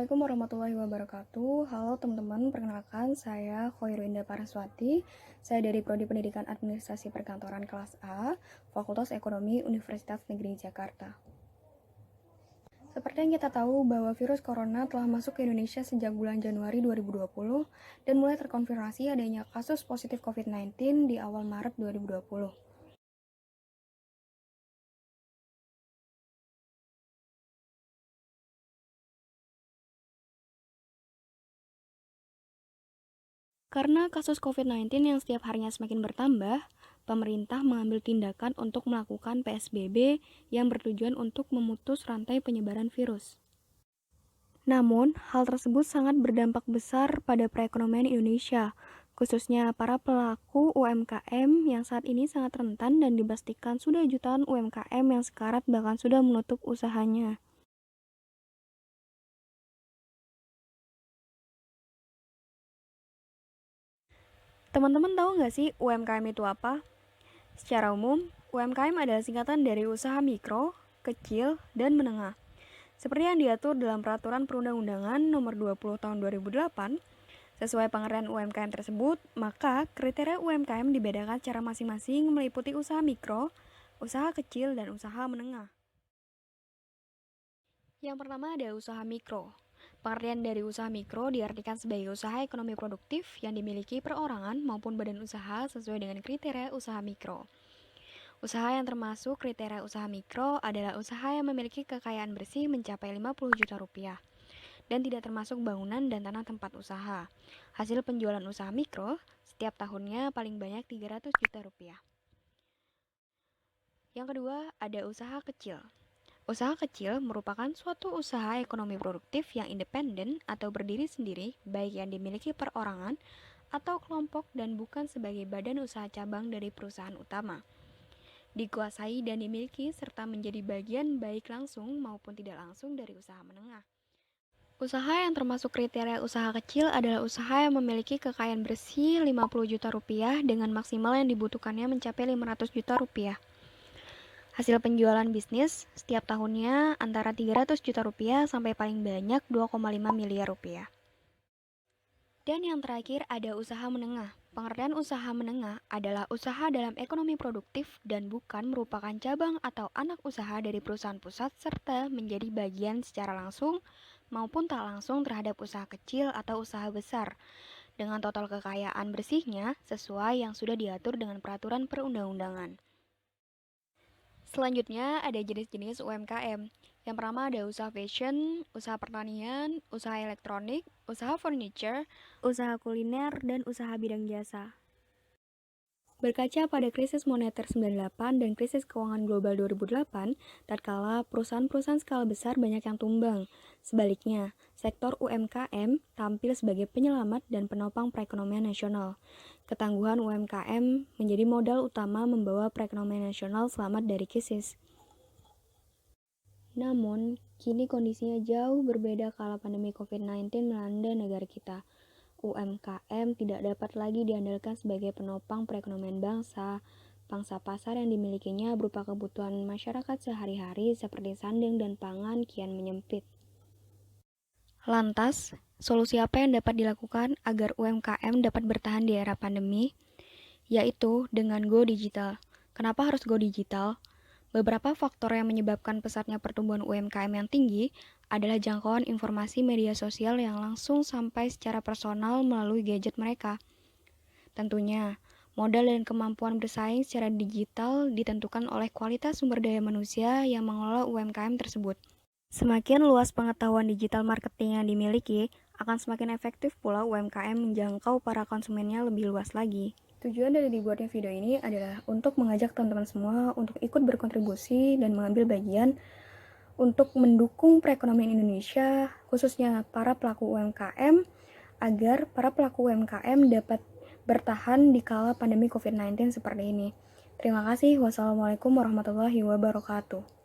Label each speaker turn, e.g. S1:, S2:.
S1: Assalamualaikum warahmatullahi wabarakatuh. Halo teman-teman, perkenalkan saya Khoiru Indah Paraswati. Saya dari Prodi Pendidikan Administrasi Perkantoran kelas A, Fakultas Ekonomi Universitas Negeri Jakarta. Seperti yang kita tahu bahwa virus corona telah masuk ke Indonesia sejak bulan Januari 2020 dan mulai terkonfirmasi adanya kasus positif COVID-19 di awal Maret 2020. Karena kasus COVID-19 yang setiap harinya semakin bertambah, pemerintah mengambil tindakan untuk melakukan PSBB yang bertujuan untuk memutus rantai penyebaran virus. Namun, hal tersebut sangat berdampak besar pada perekonomian Indonesia, khususnya para pelaku UMKM yang saat ini sangat rentan dan dipastikan sudah jutaan UMKM yang sekarat bahkan sudah menutup usahanya. Teman-teman tahu nggak sih UMKM itu apa? Secara umum, UMKM adalah singkatan dari usaha mikro, kecil, dan menengah. Seperti yang diatur dalam Peraturan Perundang-undangan Nomor 20 Tahun 2008, sesuai pengertian UMKM tersebut, maka kriteria UMKM dibedakan secara masing-masing meliputi usaha mikro, usaha kecil, dan usaha menengah. Yang pertama ada usaha mikro. Pengertian dari usaha mikro diartikan sebagai usaha ekonomi produktif yang dimiliki perorangan maupun badan usaha sesuai dengan kriteria usaha mikro. Usaha yang termasuk kriteria usaha mikro adalah usaha yang memiliki kekayaan bersih mencapai 50 juta rupiah dan tidak termasuk bangunan dan tanah tempat usaha. Hasil penjualan usaha mikro setiap tahunnya paling banyak 300 juta rupiah. Yang kedua, ada usaha kecil. Usaha kecil merupakan suatu usaha ekonomi produktif yang independen atau berdiri sendiri, baik yang dimiliki perorangan atau kelompok dan bukan sebagai badan usaha cabang dari perusahaan utama. Dikuasai dan dimiliki serta menjadi bagian baik langsung maupun tidak langsung dari usaha menengah. Usaha yang termasuk kriteria usaha kecil adalah usaha yang memiliki kekayaan bersih 50 juta rupiah dengan maksimal yang dibutuhkannya mencapai 500 juta rupiah. Hasil penjualan bisnis setiap tahunnya antara 300 juta rupiah sampai paling banyak 2,5 miliar rupiah. Dan yang terakhir ada usaha menengah. Pengertian usaha menengah adalah usaha dalam ekonomi produktif dan bukan merupakan cabang atau anak usaha dari perusahaan pusat serta menjadi bagian secara langsung maupun tak langsung terhadap usaha kecil atau usaha besar dengan total kekayaan bersihnya sesuai yang sudah diatur dengan peraturan perundang-undangan. Selanjutnya ada jenis-jenis UMKM. Yang pertama ada usaha fashion, usaha pertanian, usaha elektronik, usaha furniture, usaha kuliner, dan usaha bidang jasa. Berkaca pada krisis moneter 98 dan krisis keuangan global 2008, tatkala perusahaan-perusahaan skala besar banyak yang tumbang. Sebaliknya, sektor UMKM tampil sebagai penyelamat dan penopang perekonomian nasional. Ketangguhan UMKM menjadi modal utama membawa perekonomian nasional selamat dari krisis. Namun, kini kondisinya jauh berbeda kala pandemi COVID-19 melanda negara kita. UMKM tidak dapat lagi diandalkan sebagai penopang perekonomian bangsa. Pangsa pasar yang dimilikinya berupa kebutuhan masyarakat sehari-hari seperti sandang dan pangan kian menyempit. Lantas, solusi apa yang dapat dilakukan agar UMKM dapat bertahan di era pandemi? Yaitu dengan go digital. Kenapa harus go digital? Beberapa faktor yang menyebabkan pesatnya pertumbuhan UMKM yang tinggi adalah jangkauan informasi media sosial yang langsung sampai secara personal melalui gadget mereka. Tentunya, modal dan kemampuan bersaing secara digital ditentukan oleh kualitas sumber daya manusia yang mengelola UMKM tersebut. Semakin luas pengetahuan digital marketing yang dimiliki, akan semakin efektif pula UMKM menjangkau para konsumennya lebih luas lagi. Tujuan dari dibuatnya video ini adalah untuk mengajak teman-teman semua untuk ikut berkontribusi dan mengambil bagian untuk mendukung perekonomian Indonesia, khususnya para pelaku UMKM, agar para pelaku UMKM dapat bertahan di kala pandemi COVID-19 seperti ini. Terima kasih. Wassalamualaikum warahmatullahi wabarakatuh.